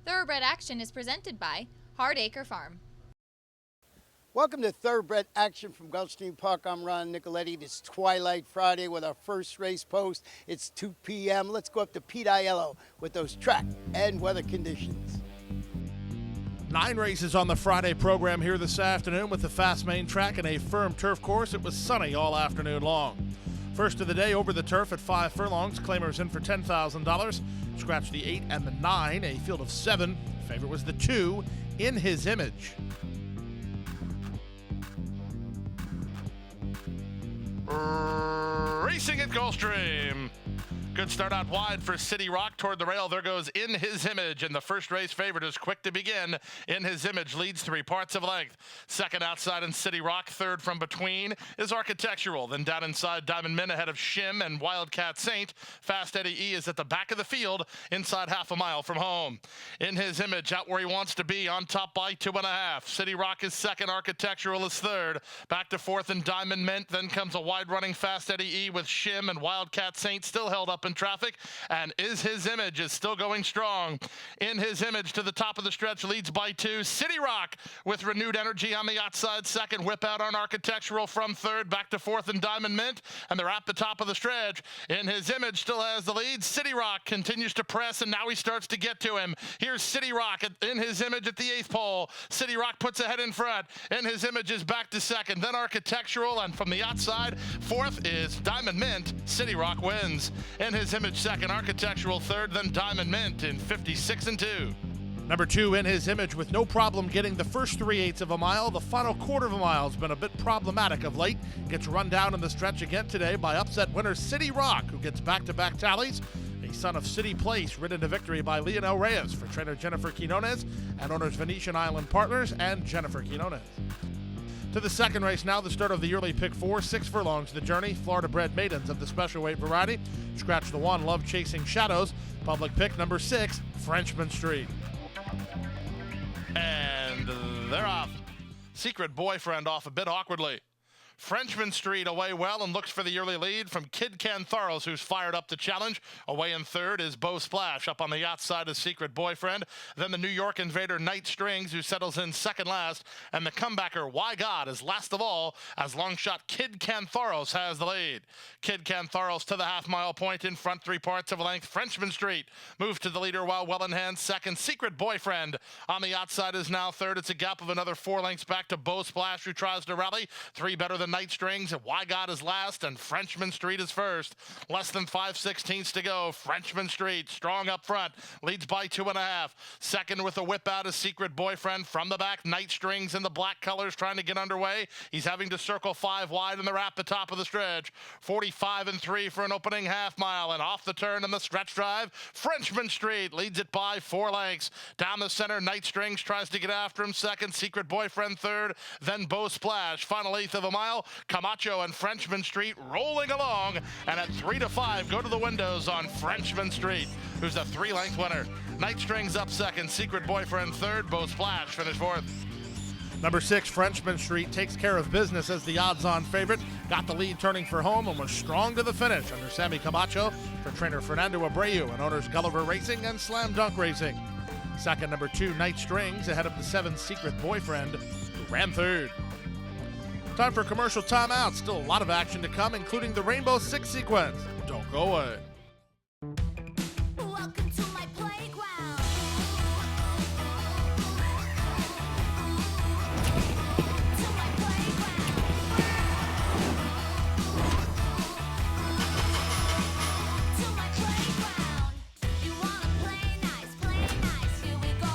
Thoroughbred Action is presented by Hardacre Farm. Welcome to Thoroughbred Action from Gulfstream Park. I'm Ron Nicoletti. This Twilight Friday with our first race post. It's 2 p.m. Let's go up to Pete Aiello with those track and weather conditions. 9 races on the Friday program here this afternoon with the fast main track and a firm turf course. It was sunny all afternoon long. First of the day over the turf at 5 furlongs. Claimers in for $10,000. Scratch the 8 and the 9, a field of 7. Favorite was the 2, In His Image. Racing at Gulfstream. Good start out wide for City Rock toward the rail. There goes In His Image, and the first race favorite is quick to begin. In His Image leads 3 parts of length. Second outside in City Rock. Third from between is Architectural. Then down inside Diamond Min ahead of Shim and Wildcat Saint. Fast Eddie E is at the back of the field inside half a mile from home. In His Image out where he wants to be, on top by 2.5. City Rock is second. Architectural is third. Back to fourth and Diamond Mint. Then comes a wide running Fast Eddie E with Shim and Wildcat Saint still held up in traffic, and Is His Image is still going strong. In His Image to the top of the stretch leads by 2. City Rock with renewed energy on the outside second. Whip out on Architectural from third. Back to fourth and Diamond Mint, and they're at the top of the stretch. In His Image still has the lead. City Rock continues to press, and now he starts to get to him. Here's City Rock In His Image at the 8th pole. City Rock puts ahead in front. In His Image is back to second. Then Architectural, and from the outside, fourth is Diamond Mint. City Rock wins. In His Image second, Architectural third, then Diamond Mint in 56 and 2. Number 2, In His Image, with no problem getting the first 3/8 of a mile. The final quarter of a mile has been a bit problematic of late. Gets run down in the stretch again today by upset winner City Rock, who gets back-to-back tallies. A son of City Place, ridden to victory by Leonel Reyes for trainer Jennifer Quinones and owners Venetian Island Partners and Jennifer Quinones. To the second race now, the start of the early pick 4, 6 furlongs the journey. Florida-bred maidens of the special weight variety. Scratch the 1, Love Chasing Shadows. Public pick number 6, Frenchman Street. And they're off. Secret Boyfriend off a bit awkwardly. Frenchman Street away well and looks for the early lead from Kid Cantharos, who's fired up the challenge. Away in third is Beau Splash. Up on the outside is Secret Boyfriend. Then the New York Invader Night Strings, who settles in second last. And the comebacker Why God is last of all, as long shot Kid Cantharos has the lead. Kid Cantharos to the half-mile point in front, 3 parts of a length. Frenchman Street moves to the leader while well in hand. Second, Secret Boyfriend on the outside is now third. It's a gap of another 4 lengths back to Beau Splash, who tries to rally. 3 better than Night Strings, and Why God is last, and Frenchman Street is first. Less than 5/16 to go. Frenchman Street strong up front, leads by 2.5. Second with a whip out is Secret Boyfriend. From the back, Night Strings in the black colors trying to get underway. He's having to circle 5 wide, and they're at the top of the stretch. 45 and 3 for an opening half mile, and off the turn in the stretch drive, Frenchman Street leads it by 4 lengths. Down the center, Night Strings tries to get after him second. Secret Boyfriend third, then Beau Splash. Final 1/8 of a mile. Camacho and Frenchman Street rolling along, and at 3 to 5 go to the windows on Frenchman Street, who's a 3-length winner. Night Strings up second, Secret Boyfriend third, Beau Splash finished fourth. Number 6, Frenchman Street, takes care of business as the odds-on favorite. Got the lead turning for home and was strong to the finish under Sammy Camacho for trainer Fernando Abreu and owners Gulliver Racing and Slam Dunk Racing. Second, number 2, Night Strings, ahead of the 7, Secret Boyfriend, who ran third. Time for commercial timeout. Still a lot of action to come, including the Rainbow Six sequence. Don't go away. Welcome to my playground. To my playground. To my playground. You wanna play nice, here we go.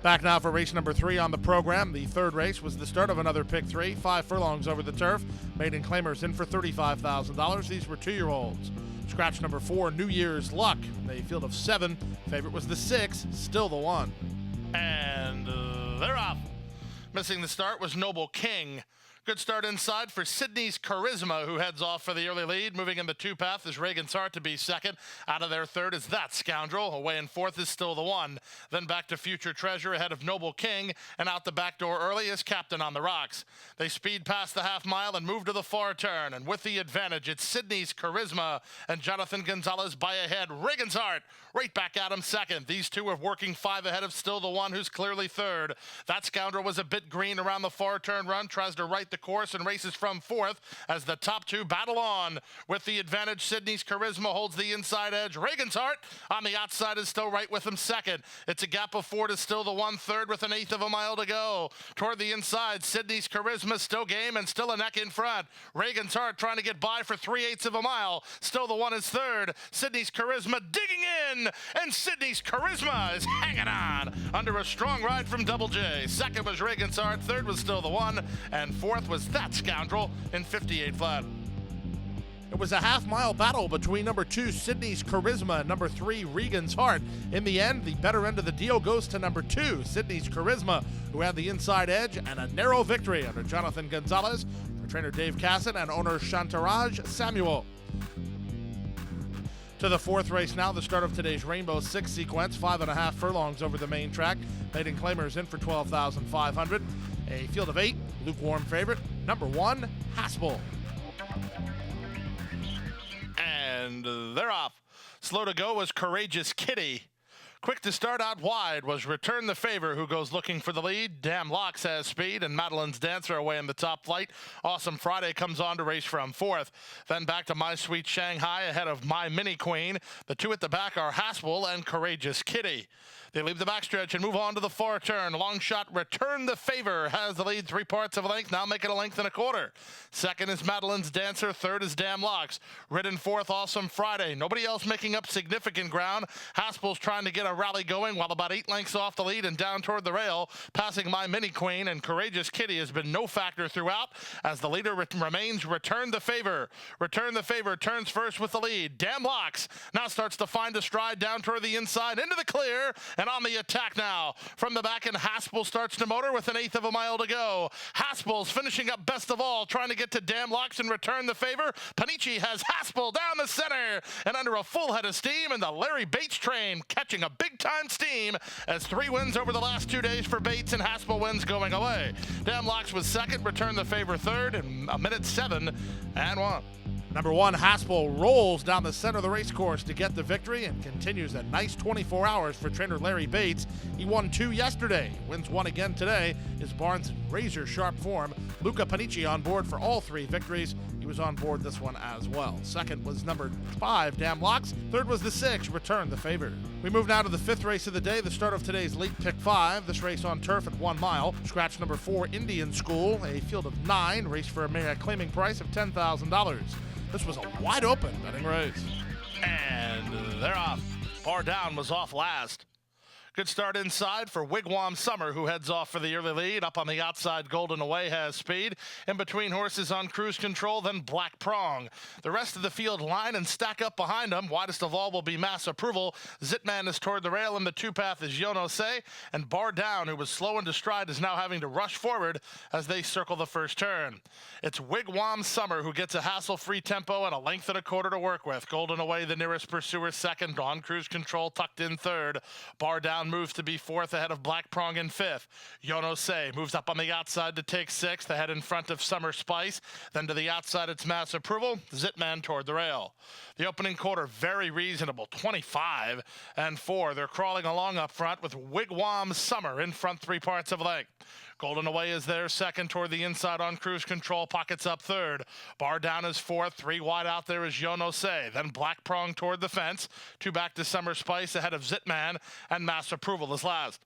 Back now for race number 3 on the program. The third race was the start of another pick 3, 5 furlongs over the turf. Maiden claimers in for $35,000. These were 2-year-olds. Scratch number 4, New Year's Luck. A field of 7. Favorite was the 6, still the 1. And they're off. Missing the start was Noble King. Good start inside for Sydney's Charisma, who heads off for the early lead. Moving in the two path is Reagan's Heart to be second. Out of their third is That Scoundrel. Away in fourth is Still the One. Then back to Future Treasure ahead of Noble King. And out the back door early is Captain on the Rocks. They speed past the half mile and move to the far turn. And with the advantage, it's Sydney's Charisma and Jonathan Gonzalez by ahead. Reagan's Heart right back at him second. These two are working 5 ahead of Still the One, who's clearly third. That Scoundrel was a bit green around the far turn run. Tries to right the course and races from fourth as the top two battle on. With the advantage, Sydney's Charisma holds the inside edge. Reagan's Heart on the outside is still right with him second. It's a gap of 4 to Still the One third with an eighth of a mile to go. Toward the inside, Sydney's Charisma still game and still a neck in front. Reagan's Heart trying to get by for 3/8 of a mile. Still the One is third. Sydney's Charisma digging in, and Sydney's Charisma is hanging on under a strong ride from Double J. Second was Reagan's Heart, third was Still the One, and fourth was That Scoundrel in 58 flat. It was a half-mile battle between number 2, Sydney's Charisma, and number 3, Regan's Heart. In the end, the better end of the deal goes to number 2, Sydney's Charisma, who had the inside edge and a narrow victory under Jonathan Gonzalez for trainer Dave Casson and owner Shantaraj Samuel. To the fourth race now, the start of today's Rainbow Six sequence, 5.5 furlongs over the main track. Maiden claimers in for $12,500. A field of 8, lukewarm favorite, number 1, Haspel. And they're off. Slow to go was Courageous Kitty. Quick to start out wide was Return the Favor, who goes looking for the lead. Damn Locks has speed, and Madeline's Dancer away in the top flight. Awesome Friday comes on to race from fourth. Then back to My Sweet Shanghai ahead of My Mini Queen. The two at the back are Haspel and Courageous Kitty. They leave the backstretch and move on to the far turn. Long shot Return the Favor has the lead 3 parts of a length, now make it a length and a quarter. Second is Madeline's Dancer, third is Damn Locks. Ridden fourth, Awesome Friday. Nobody else making up significant ground. Haspel's trying to get a rally going while about 8 lengths off the lead and down toward the rail, passing My Mini Queen, and Courageous Kitty has been no factor throughout as the leader remains Return the Favor. Return the Favor turns first with the lead. Damn Locks now starts to find a stride down toward the inside into the clear, and on the attack now. From the back, and Haspel starts to motor with an eighth of a mile to go. Haspel's finishing up best of all, trying to get to Damn Locks and Return the Favor. Panici has Haspel down the center and under a full head of steam, and the Larry Bates train catching a big-time steam as 3 wins over the last 2 days for Bates, and Haspel wins going away. Damn Locks was second, Return the Favor third, and 1:07.1. Number 1, Haspel rolls down the center of the race course to get the victory and continues a nice 24 hours for trainer Larry Bates. He won 2 yesterday, wins 1 again today. His barn's in razor-sharp form. Luca Panici on board for all 3 victories. He was on board this one as well. Second was number 5, Damn Locks. Third was the 6, Return the Favor. We move now to the 5th race of the day, the start of today's late pick 5. This race on turf at 1 mile. Scratch number 4, Indian School, a field of 9, race for a claiming price of $10,000. This was a wide open betting race. And they're off. Bar Down was off last. Good start inside for Wigwam Summer, who heads off for the early lead. Up on the outside, Golden Away has speed. In between horses on cruise control, then Black Prong. The rest of the field line and stack up behind them. Widest of all will be Mass Approval. Zitman is toward the rail, and the 2 path is Yono Say. And Bar Down, who was slow into stride, is now having to rush forward as they circle the first turn. It's Wigwam Summer who gets a hassle-free tempo and a length and a quarter to work with. Golden Away, the nearest pursuer, second. On cruise control, tucked in third. Bar Down moves to be fourth ahead of Black Prong in fifth. Yono Say moves up on the outside to take sixth, ahead in front of Summer Spice. Then to the outside, it's Mass Approval. Zitman toward the rail. The opening quarter, very reasonable, 25-4. They're crawling along up front with Wigwam Summer in front 3 parts of a length. Golden Away is there second toward the inside on cruise control, pockets up third. Bar Down is fourth, 3 wide out there is Yono Say. Then Black Prong toward the fence, 2 back to Summer Spice ahead of Zitman, and Mass Approval is last.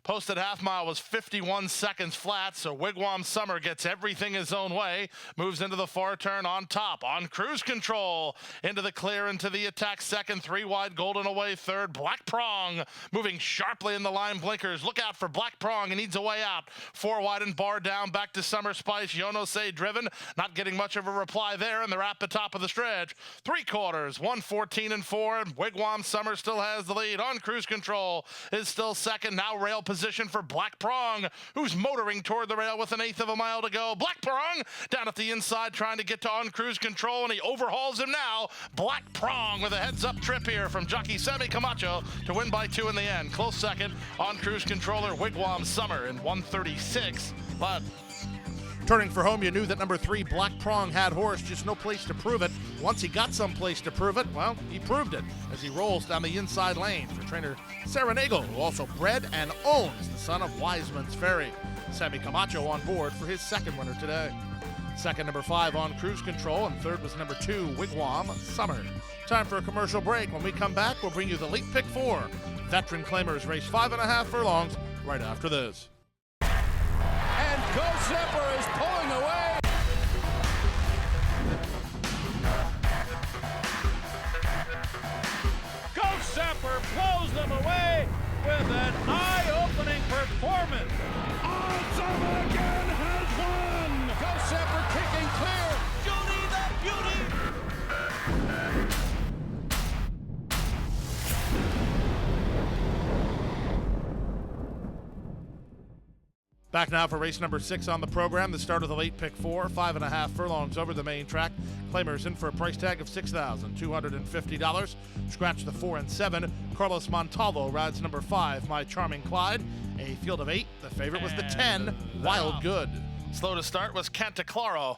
Posted half mile was 51 seconds flat, so Wigwam Summer gets everything his own way, moves into the far turn on top, on cruise control, into the clear, into the attack second, 3 wide, Golden Away third, Black Prong moving sharply in the line blinkers. Look out for Black Prong, he needs a way out. 4 wide and Bar Down, back to Summer Spice, Yono Say driven, not getting much of a reply there, and they're at the top of the stretch. 3 quarters, 1:14.4, and Wigwam Summer still has the lead. On cruise control is still second, now rail position position for Black Prong, who's motoring toward the rail with 1/8 of a mile to go. Black Prong down at the inside trying to get to on cruise control, and he overhauls him now. Black Prong with a heads-up trip here from jockey Sammy Camacho to win by 2 in the end. Close second on cruise controller Wigwam Summer in 1:36. But Turning for home, you knew that number 3, Black Prong, had horse, just no place to prove it. Once he got someplace to prove it, well, he proved it as he rolls down the inside lane for trainer Sarah Nagel, who also bred and owns the son of Wiseman's Ferry. Sammy Camacho on board for his second winner today. Second, number 5 on cruise control, and third was number 2, Wigwam Summer. Time for a commercial break. When we come back, we'll bring you the late pick 4. Veteran claimers race 5.5 furlongs right after this. And Go Zipper is pulling away. Go Zipper blows them away with an eye-opening performance. Zipper again has won. Go Zipper kicking clear. Judy the Beauty. Back now for race number 6 on the program. The start of the late pick 4, 5.5 furlongs over the main track. Claimers in for a price tag of $6,250. Scratch the 4 and 7. Carlos Montalvo rides number 5, My Charming Clyde. A field of 8. The favorite was the 10, Wild Good. slow to start was Cantaclaro.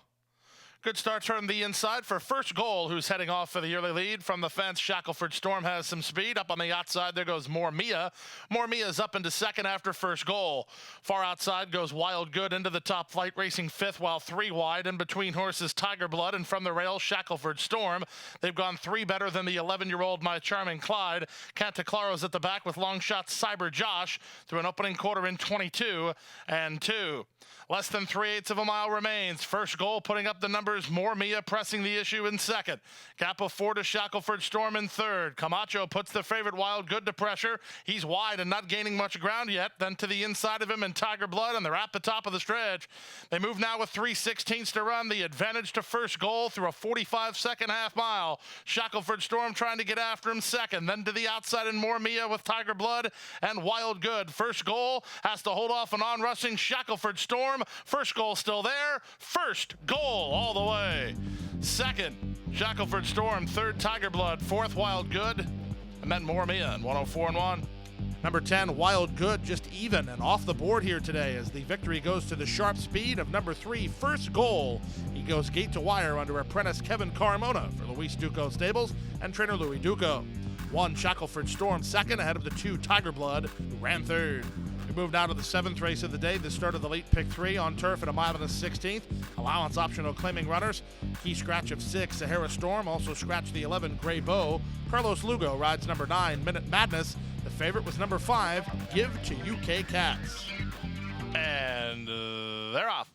Good start from the inside for First Goal, who's heading off for the early lead. From the fence, Shackelford Storm has some speed. Up on the outside, there goes More Mia. More Mia's up into second after First Goal. Far outside goes Wild Good into the top flight, racing fifth, while 3 wide. In between horses, Tiger Blood, and from the rail, Shackelford Storm. They've gone 3 better than the 11-year-old My Charming Clyde. Cantaclaro's at the back with long shot Cyber Josh through an opening quarter in 22 and 2. Less than 3/8 of a mile remains. First Goal putting up the numbers. More Mia pressing the issue in second. Gap of 4 to Shackelford Storm in third. Camacho puts the favorite Wild Good to pressure. He's wide and not gaining much ground yet. Then to the inside of him and Tiger Blood, and they're at the top of the stretch. They move now with 3/16 to run. The advantage to First Goal through a 45-second half mile. Shackelford Storm trying to get after him second. Then to the outside and More Mia with Tiger Blood and Wild Good. First Goal has to hold off an on-rushing Shackelford Storm. First Goal still there. First Goal all the way. Second, Shackelford Storm. Third, Tiger Blood. Fourth, Wild Good. And then More Mia in 104-1. Number 10, Wild Good, just even and off the board here today as the victory goes to the sharp speed of number 3, First Goal. He goes gate to wire under apprentice Kevin Carmona for Luis Duco Stables and trainer Louis Duco. 1, Shackelford Storm second ahead of the 2, Tiger Blood, who ran third. We move now to the 7th race of the day, the start of the late pick 3 on turf at a mile and a 16th. Allowance optional claiming runners. Key scratch of 6, Sahara Storm. Also scratch the 11, Gray Bow. Carlos Lugo rides number 9, Minute Madness. The favorite was number 5, Give to UK Cats. And they're off.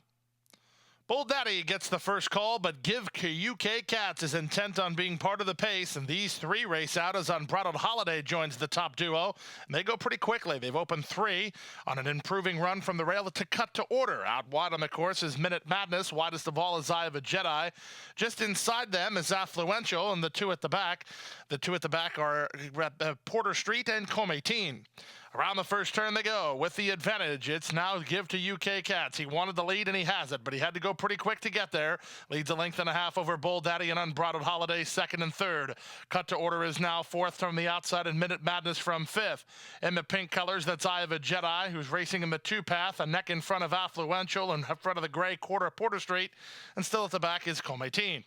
Bull Daddy gets the first call, but Give to UK Cats is intent on being part of the pace, and these 3 race out as Unbridled Holiday joins the top duo, and they go pretty quickly. They've opened 3 on an improving run from the rail to cut to order. Out wide on the course is Minute Madness, widest of all is Eye of a Jedi. Just inside them is Affluential, and the 2 at the back. The 2 at the back are Porter Street and Cometeen. Around the first turn they go with the advantage. It's now Give to UK Cats. He wanted the lead and he has it, but he had to go pretty quick to get there. Leads a length and a half over Bull Daddy and Unbridled Holiday, second and third. Cut to order is now fourth from the outside and Minute Madness from fifth. In the pink colors, that's Eye of a Jedi, who's racing in the 2 path, a neck in front of Affluential and in front of the gray quarter Porter Street. And still at the back is Cometeen.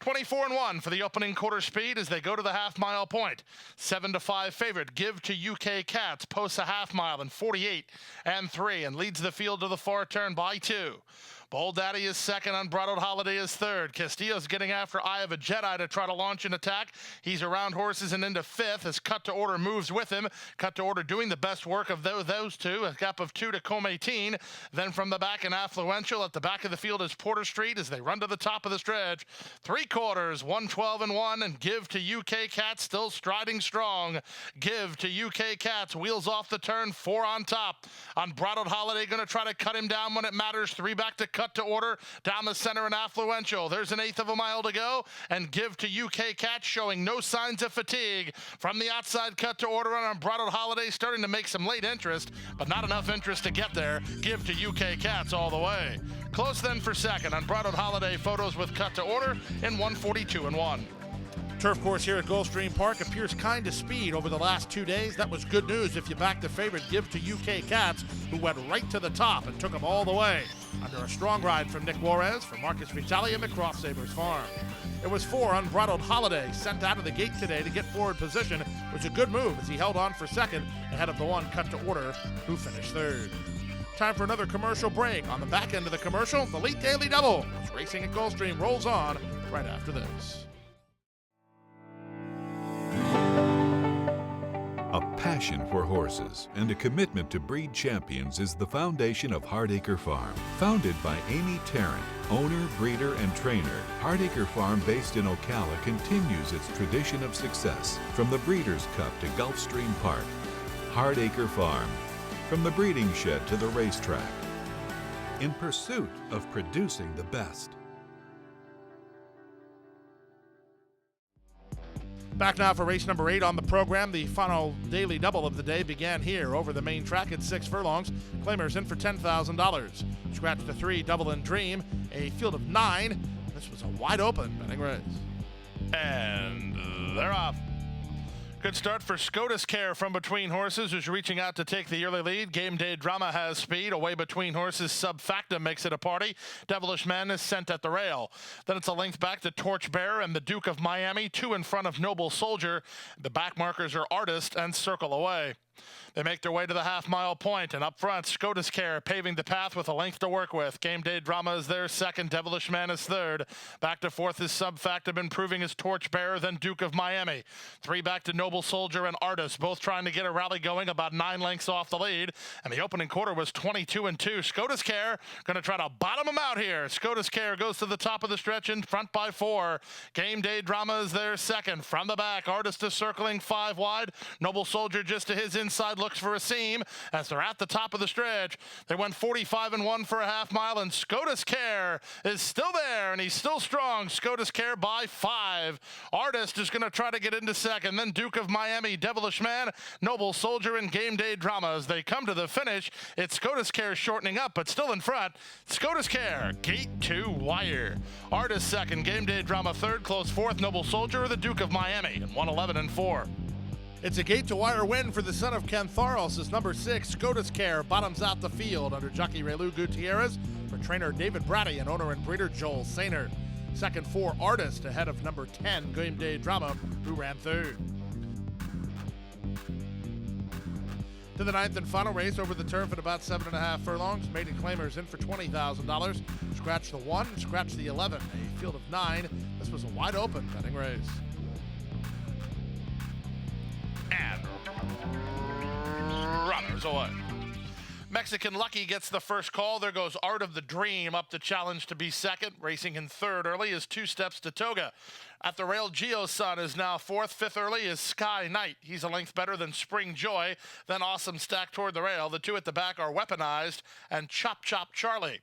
24-1 for the opening quarter speed as they go to the half-mile point. 7-5 favorite, Give to UK Cats, posts a half mile in 48-3 and leads the field to the far turn by 2. Bull Daddy is second, Unbridled Holiday is third. Castillo's getting after Eye of a Jedi to try to launch an attack. He's around horses and into fifth as Cut to Order moves with him. Cut to Order doing the best work of those 2, a gap of 2 to Cometeen. Then from the back and Affluential at the back of the field is Porter Street as they run to the top of the stretch. 3/4, 112-1, and Give to UK Cats still striding strong. Give to UK Cats wheels off the turn, 4 on top. Unbridled Holiday going to try to cut him down when it matters. 3 back to Cut cut to order down the center and affluential. There's an eighth of a mile to go, and Give to UK Cat showing no signs of fatigue. From the outside, cut to order on Unbridled Holiday starting to make some late interest, but not enough interest to get there. Give to UK Cats all the way. Close then for second. Unbridled Holiday photos with cut to order in 1:42 and 1. Turf course here at Gulfstream Park appears kind of speed over the last 2 days. That was good news if you back the favorite Give to UK Cats, who went right to the top and took them all the way. Under a strong ride from Nick Juarez for Marcus Vitale and McCroft Sabres Farm. It was 4 Unbridled Holiday sent out of the gate today to get forward position. It was a good move as he held on for second ahead of the one cut to order who finished third. Time for another commercial break. On the back end of the commercial, the late Daily Double. As racing at Gulfstream rolls on right after this. A passion for horses and a commitment to breed champions is the foundation of Hardacre Farm. Founded by Amy Tarrant, owner, breeder, and trainer, Hardacre Farm, based in Ocala, continues its tradition of success from the Breeders' Cup to Gulfstream Park. Hardacre Farm, from the breeding shed to the racetrack, in pursuit of producing the best. Back now for race number 8 on the program. The final Daily Double of the day began here over the main track at 6 furlongs. Claimers in for $10,000. Scratch the 3, Double and Dream, a field of 9. This was a wide open betting race. And they're off. Good start for SCOTUS Care from between horses, who's reaching out to take the early lead. Game Day Drama has speed. Away between horses, Subfacta makes it a party. Devilish Madness sent at the rail. Then it's a length back to Torchbearer and the Duke of Miami, 2 in front of Noble Soldier. The back markers are Artist and Circle Away. They make their way to the half-mile point, and up front, SCOTUS Care paving the path with a length to work with. Game Day Drama is there second, Devilish Man is third. Back to fourth is Subfacta, improving his Torchbearer, then Duke of Miami. 3 back to Noble Soldier and Artist, both trying to get a rally going, about 9 lengths off the lead. And the opening quarter was 22 and 2. SCOTUS Care going to try to bottom him out here. SCOTUS Care goes to the top of the stretch in front by 4. Game Day Drama is there second. From the back, Artist is circling 5 wide. Noble Soldier just to his inside looks for a seam as they're at the top of the stretch. They went 45 and 1 for a half mile, and SCOTUS Care is still there, and he's still strong. SCOTUS Care by 5. Artist is going to try to get into second, then Duke of Miami, Devilish Man, Noble Soldier, and Game Day Drama. As they come to the finish, it's SCOTUS Care shortening up, but still in front. SCOTUS Care, gate to wire. Artist second, Game Day Drama third, close fourth, Noble Soldier, or the Duke of Miami, and 111 and 4. It's a gate-to-wire win for the son of Cantharos as number 6, SCOTUS Care, bottoms out the field under jockey Relu Gutierrez for trainer David Brady and owner and breeder Joel Sainer. Second 4, Artist, ahead of number 10, Game Day Drama, who ran third. To the 9th and final race over the turf at about 7.5 furlongs. Maiden Claimers in for $20,000. Scratch the 1, scratch the 11, a field of 9. This was a wide open betting race. And runners away. Mexican Lucky gets the first call. There goes Art of the Dream up to challenge to be second. Racing in third early is 2 steps to Toga. At the rail, Geo-Sun is now fourth. Fifth early is Sky Knight. He's a length better than Spring Joy. Then Awesome Stack toward the rail. The 2 at the back are Weaponized and Chop Chop Charlie.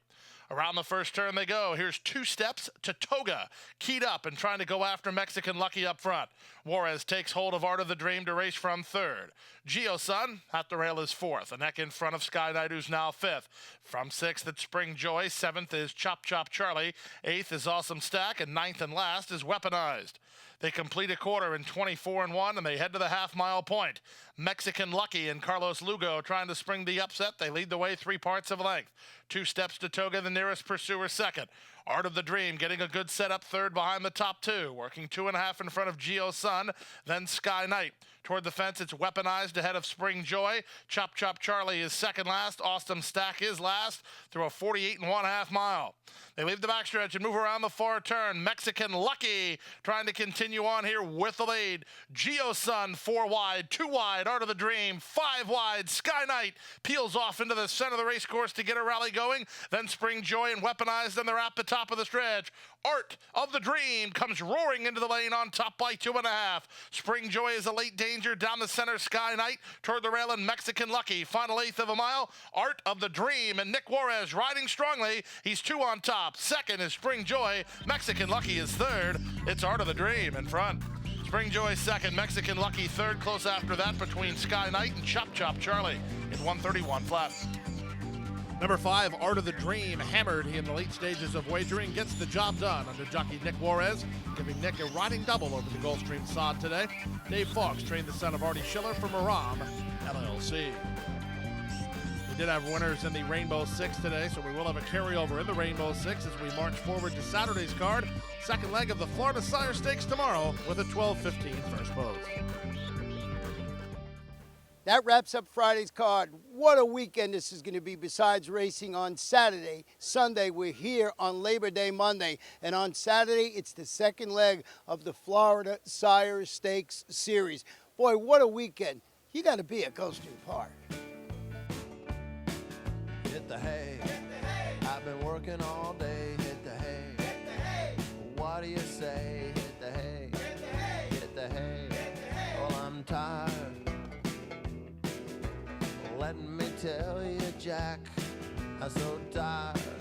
Around the first turn they go. Here's 2 steps to Toga, keyed up and trying to go after Mexican Lucky up front. Juarez takes hold of Art of the Dream to race from third. Geo-Sun at the rail is fourth, a neck in front of Sky Knight, who's now fifth. From sixth, it's Spring Joy. Seventh is Chop Chop Charlie. Eighth is Awesome Stack, and ninth and last is Weaponized. They complete a quarter in 24 and 1, and they head to the half-mile point. Mexican Lucky and Carlos Lugo trying to spring the upset. They lead the way 3 parts of length. 2 steps to Toga, the nearest pursuer, second. Art of the Dream getting a good setup third behind the top 2, working 2.5 in front of Geo-Sun, then Sky Knight. Toward the fence, it's Weaponized ahead of Spring Joy. Chop Chop Charlie is second last. Awesome Stack is last through a 48 and 1/2 mile. They leave the backstretch and move around the far turn. Mexican Lucky trying to continue on here with the lead. Geo-Sun 4 wide, 2 wide. Art of the Dream 5 wide. Sky Knight peels off into the center of the race course to get a rally going. Then Spring Joy and Weaponized, and they're at the top top of the stretch. Art of the Dream comes roaring into the lane on top by 2.5. Spring Joy is a late danger down the center. Sky Knight toward the rail and Mexican Lucky. Final eighth of a mile. Art of the Dream and Nick Juarez riding strongly. He's 2 on top. Second is Spring Joy. Mexican Lucky is third. It's Art of the Dream in front. Spring Joy second, Mexican Lucky third. Close after that between Sky Knight and Chop Chop Charlie in 131 flat. Number 5, Art of the Dream, hammered in the late stages of wagering, gets the job done under jockey Nick Juarez, giving Nick a riding double over the Gulfstream sod today. Dave Fawkes trained the son of Artie Schiller from Aram LLC. We did have winners in the Rainbow Six today, so we will have a carryover in the Rainbow Six as we march forward to Saturday's card. Second leg of the Florida Sire Stakes tomorrow with a 12:15 first pose. That wraps up Friday's card. What a weekend this is going to be besides racing on Saturday. Sunday, we're here on Labor Day Monday. And on Saturday, it's the second leg of the Florida Sire Stakes Series. Boy, what a weekend. You got to be at Gulfstream Park. Hit the hay. I've been working all day. Hit the hay. What do you say? Hit the hay. Hit the hay. Well, I'm tired. Let me tell you, Jack, I'm so tired.